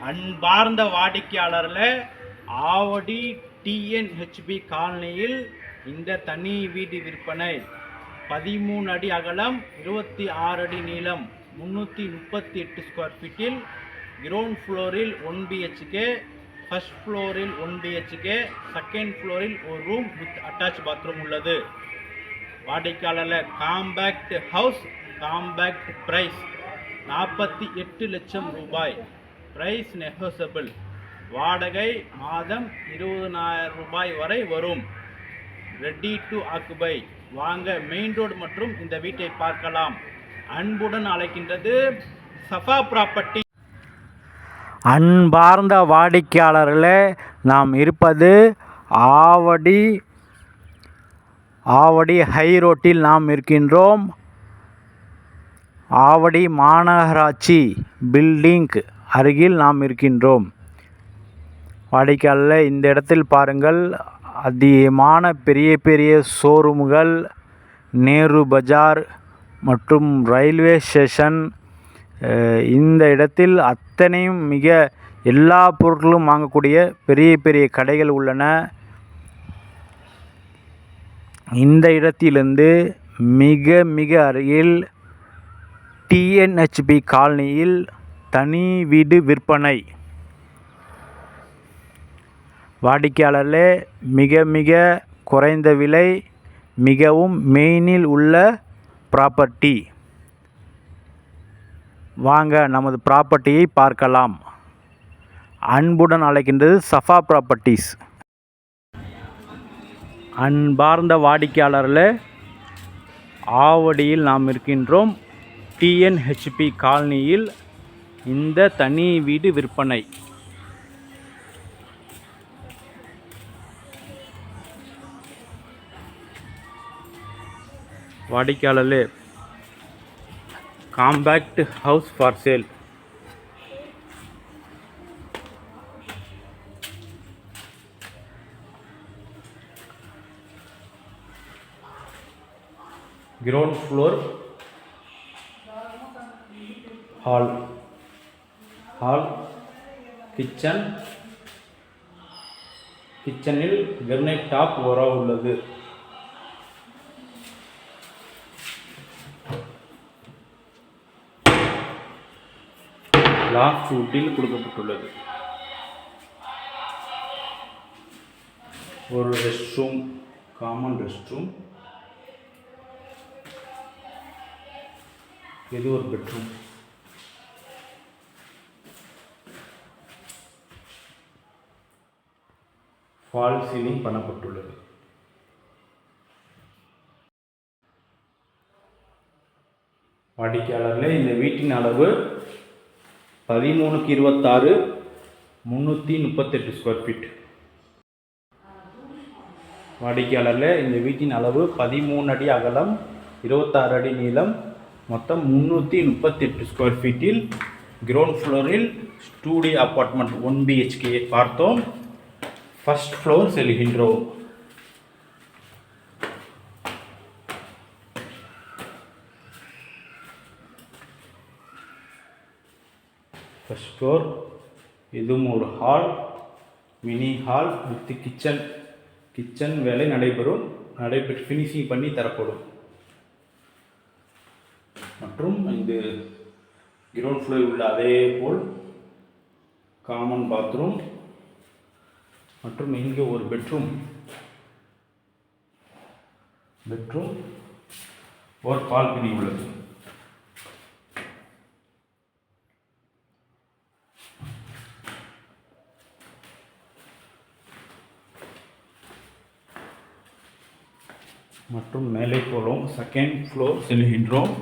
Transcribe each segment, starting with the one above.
அன்பார்ந்த வாடிக்கையாளர்களே, ஆவடி டிஎன்ஹெச்பி காலனியில் இந்த தனி வீடு விற்பனை. 13 அடி அகலம், 26 அடி நீளம், 338 ஸ்கொயர் ஃபீட்டில் கிரவுண்ட் ஃப்ளோரில் 1 பிஹெச்கே, ஃபர்ஸ்ட் ஃப்ளோரில் 1 பிஹெச்கே, செகண்ட் ஃப்ளோரில் ஒரு ரூம் வித் அட்டாச் பாத்ரூம் உள்ளது. வாடிக்கையாளர் காம்பேக்ட் ஹவுஸ், காம்பேக்ட் பிரைஸ் 48 லட்சம் ரூபாய். Price negotiable. வாடகை மாதம் 20,000 ரூபாய் வரை வரும். Ready to occupy. வாங்க மெயின் ரோடு மற்றும் இந்த வீட்டை பார்க்கலாம். அன்புடன் அழைக்கின்றது சஃபா ப்ராப்பர்ட்டி. அன்பார்ந்த வாடிக்கையாளர்களே, நாம் இருப்பது ஆவடி ஹை ரோட்டில் நாம் இருக்கின்றோம். ஆவடி மாநகராட்சி பில்டிங் அருகில் நாம் இருக்கின்றோம். வாடிக்கையாளர்களே, இந்த இடத்தில் பாருங்கள், அதிகமான பெரிய பெரிய ஷோரூம்கள், நேரு பஜார் மற்றும் ரயில்வே ஸ்டேஷன், இந்த இடத்தில் அத்தனையும் எல்லா பொருட்களும் வாங்கக்கூடிய பெரிய பெரிய கடைகள் உள்ளன. இந்த இடத்திலிருந்து மிக அருகில் டிஎன்ஹெச்பி காலனியில் தனி வீடு விற்பனை. வாடிக்கையாளர்களே, மிக குறைந்த விலை, மிகவும் மெயினில் உள்ள ப்ராப்பர்ட்டி. வாங்க நமது ப்ராப்பர்ட்டியை பார்க்கலாம். அன்புடன் அழைக்கின்றது சஃபா ப்ராப்பர்ட்டிஸ். அன்பார்ந்த வாடிக்கையாளர்களே, ஆவடியில் நாம் இருக்கின்றோம். டிஎன்ஹெச்பி காலனியில் இந்த தனி வீடு விற்பனை. வாடிக்கையாளர்களே, compact house for sale. Ground floor hall கிச்சனில் கிரனைட் டாப் ஓரா உள்ளது. லாஃப்ட் வுட்டில் கொடுக்கப்பட்டுள்ளது. ஒரு rest room, common rest room. இது ஒரு பெட்ரூம். Fall ceiling பண்ணப்பட்டுள்ளது. வாடிக்கையாளர்களே, இந்த வீட்டின் அளவு 13x26, 338 ஸ்கொயர் ஃபீட். வாடிக்கையாளர்களே, இந்த வீட்டின் அளவு 13 அடி அகலம், 26 அடி நீளம், மொத்தம் 338 ஸ்கொயர் ஃபீட்டில் கிரவுண்ட் ஃப்ளோரில் ஸ்டூடியோ அப்பார்ட்மெண்ட் 1 பிஹெச்கே பார்த்தோம். ஃபர்ஸ்ட் ஃப்ளோர் செல்கின்றோம். First floor. இதுவும் ஒரு hall, mini hall with kitchen வேலை நடைபெற்று ஃபினிஷிங் பண்ணி தரப்படும். மற்றும் இந்த கிரவுண்ட் ஃப்ளோர் உள்ள அதே போல் காமன் பாத்ரூம் மற்றும் இங்கே ஒரு பெட்ரூம் ஒரு பால்கனி உள்ளது. மற்றும் மேலே போகிறோம். செகண்ட் ஃப்ளோர் செல்கின்றோம்.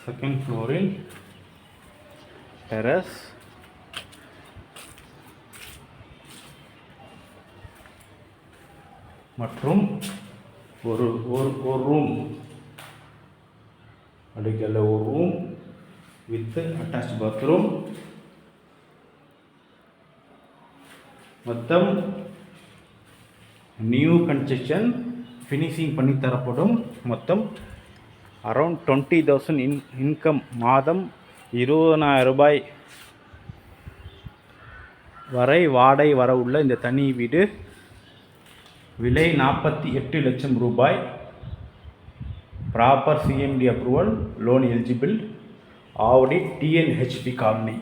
செகண்ட் ஃப்ளோரில் டெரஸ், மற்றும் ஒரு ரூம், அடிக்கல ஒரு ரூம் வித் அட்டாச் பாத்ரூம். மொத்தம் நியூ கன்ஸ்ட்ரக்ஷன் ஃபினிஷிங் பண்ணி தரப்படும். மொத்தம் அரௌண்ட் 20,000 இன்கம், மாதம் 20,000 ரூபாய் வரை வாடகை வர உள்ள இந்த தனி வீடு விலை 48 லட்சம் ரூபாய். Proper CMD approval, loan eligible, Avadi TNHB colony.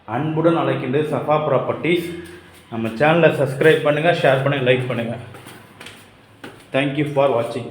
அன்புடன் அழைக்கின்றது சஃபா ப்ராப்பர்ட்டிஸ். நம்ம சேனலை சப்ஸ்கிரைப் பண்ணுங்கள், ஷேர் பண்ணுங்கள், லைக் பண்ணுங்கள். தேங்க்யூ ஃபார் வாட்சிங்.